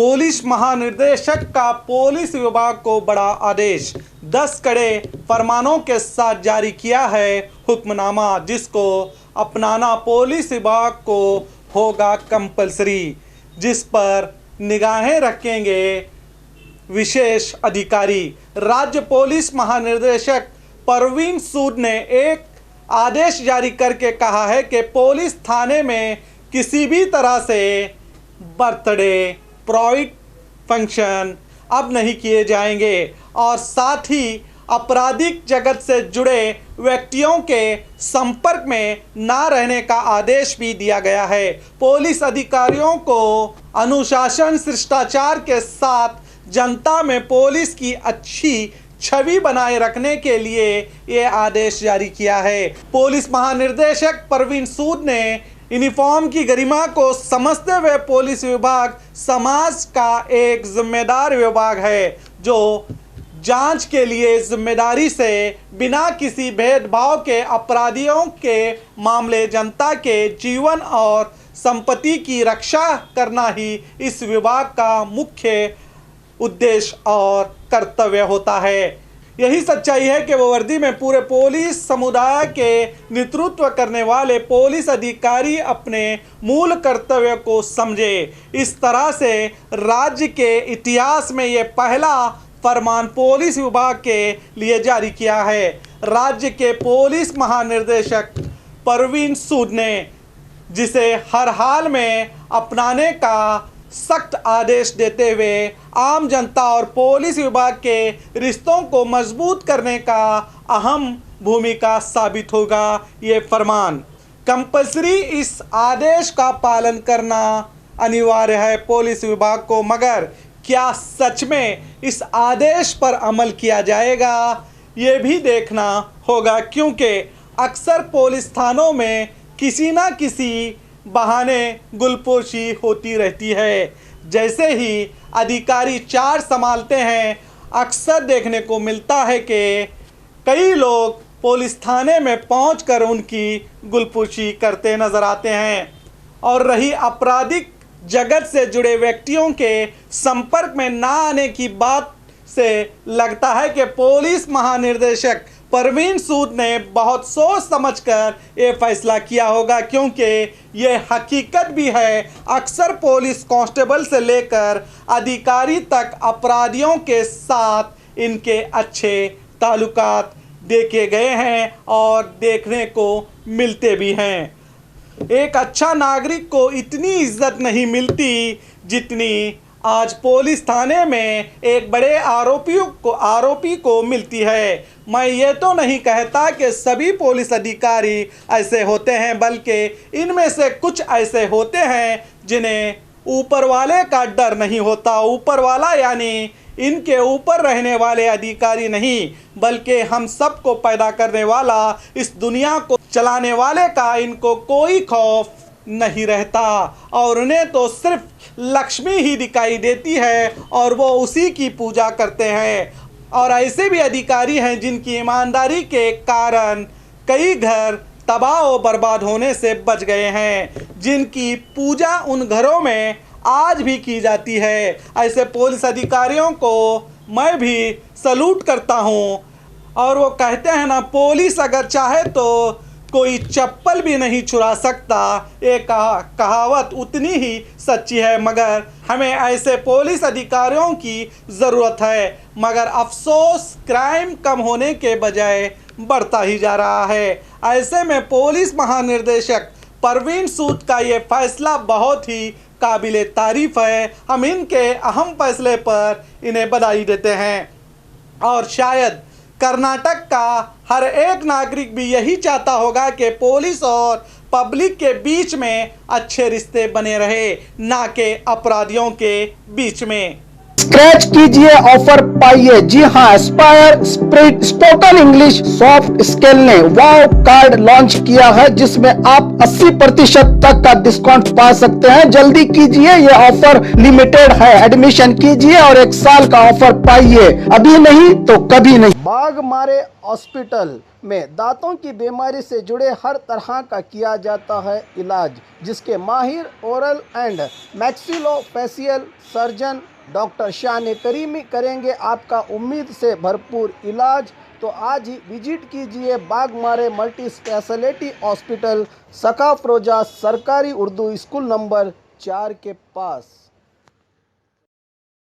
Police महानिदेशक का police विभाग को बड़ा आदेश, 10 कड़े फरमानों के साथ जारी किया है हुक्मनामा, जिसको अपनाना पुलिस विभाग को होगा कंपलसरी, जिस पर निगाहें रखेंगे विशेष अधिकारी। राज्य पुलिस महानिदेशक परवीन सूद ने एक आदेश जारी करके कहा है कि पुलिस थाने में किसी भी तरह से बर्थडे, प्राइवेट फंक्शन अब नहीं किए जाएंगे और साथ ही आपराधिक जगत से जुड़े व्यक्तियों के संपर्क में ना रहने का आदेश भी दिया गया है। पुलिस अधिकारियों को अनुशासन, शिष्टाचार के साथ जनता में पुलिस की अच्छी छवि बनाए रखने के लिए ये आदेश जारी किया है। पुलिस महानिदेशक परवीन सूद ने यूनिफॉर्म की गरिमा को समझते हुए पुलिस विभाग समाज का एक जिम्मेदार विभाग है, जो जांच के लिए जिम्मेदारी से बिना किसी भेदभाव के अपराधियों के मामले, जनता के जीवन और संपत्ति की रक्षा करना ही इस विभाग का मुख्य उद्देश्य और कर्तव्य होता है। यही सच्चाई है कि वो वर्दी में पूरे पुलिस समुदाय के नेतृत्व करने वाले पुलिस अधिकारी अपने मूल कर्तव्य को समझे। इस तरह से राज्य के इतिहास में ये पहला फरमान पुलिस विभाग के लिए जारी किया है। राज्य के पुलिस महानिदेशक परवीन सूद ने, जिसे हर हाल में अपनाने का सख्त आदेश देते हुए आम जनता और पुलिस विभाग के रिश्तों को मजबूत करने का अहम भूमिका साबित होगा। ये फरमान कंपलसरी, इस आदेश का पालन करना अनिवार्य है पुलिस विभाग को, मगर क्या सच में इस आदेश पर अमल किया जाएगा ये भी देखना होगा, क्योंकि अक्सर पुलिस थानों में किसी ना किसी बहाने गुलपोशी होती रहती है। जैसे ही अधिकारी चार्ज संभालते हैं, अक्सर देखने को मिलता है कि कई लोग पुलिस थाने में पहुंचकर उनकी गुलपोशी करते नजर आते हैं। और रही आपराधिक जगत से जुड़े व्यक्तियों के संपर्क में ना आने की बात से लगता है कि पुलिस महानिदेशक परवीन सूद ने बहुत सोच समझकर ये फैसला किया होगा, क्योंकि ये हकीकत भी है अक्सर पुलिस कांस्टेबल से लेकर अधिकारी तक अपराधियों के साथ इनके अच्छे ताल्लुकात देखे गए हैं और देखने को मिलते भी हैं। एक अच्छा नागरिक को इतनी इज्जत नहीं मिलती जितनी आज पुलिस थाने में एक बड़े आरोपी को मिलती है। मैं ये तो नहीं कहता कि सभी पुलिस अधिकारी ऐसे होते हैं, बल्कि इनमें से कुछ ऐसे होते हैं जिन्हें ऊपर वाले का डर नहीं होता। ऊपर वाला यानी इनके ऊपर रहने वाले अधिकारी नहीं, बल्कि हम सबको पैदा करने वाला, इस दुनिया को चलाने वाले का इनको कोई खौफ नहीं रहता और उन्हें तो सिर्फ लक्ष्मी ही दिखाई देती है और वो उसी की पूजा करते हैं। और ऐसे भी अधिकारी हैं जिनकी ईमानदारी के कारण कई घर तबाह और बर्बाद होने से बच गए हैं, जिनकी पूजा उन घरों में आज भी की जाती है। ऐसे पुलिस अधिकारियों को मैं भी सलूट करता हूं। और वो कहते हैं ना, पुलिस अगर चाहे तो कोई चप्पल भी नहीं चुरा सकता। ये कहावत उतनी ही सच्ची है, मगर हमें ऐसे पुलिस अधिकारियों की ज़रूरत है। मगर अफसोस, क्राइम कम होने के बजाय बढ़ता ही जा रहा है। ऐसे में पुलिस महानिदेशक परवीन सूद का ये फैसला बहुत ही काबिले तारीफ है। हम इनके अहम फैसले पर इन्हें बधाई देते हैं और शायद कर्नाटक का हर एक नागरिक भी यही चाहता होगा कि पुलिस और पब्लिक के बीच में अच्छे रिश्ते बने रहे, ना कि अपराधियों के बीच में। स्क्रैच कीजिए, ऑफर पाइए। जी हाँ, Aspire spoken English soft skill ने वाव कार्ड लॉन्च किया है, जिसमें आप 80% तक का डिस्काउंट पा सकते हैं। जल्दी कीजिए, ये ऑफर लिमिटेड है। एडमिशन कीजिए और 1 साल का ऑफर पाइए, अभी नहीं तो कभी नहीं। बाघमारे हॉस्पिटल में दांतों की बीमारी से जुड़े हर तरह का किया जाता है इलाज, जिसके माहिर oral and maxillofacial surgeon doctor शान करीमी करेंगे आपका उम्मीद से भरपूर इलाज। तो आज ही विजिट कीजिए बाघमारे मल्टी स्पेशलिटी हॉस्पिटल, सका फरोजा सरकारी उर्दू स्कूल नंबर 4 के पास।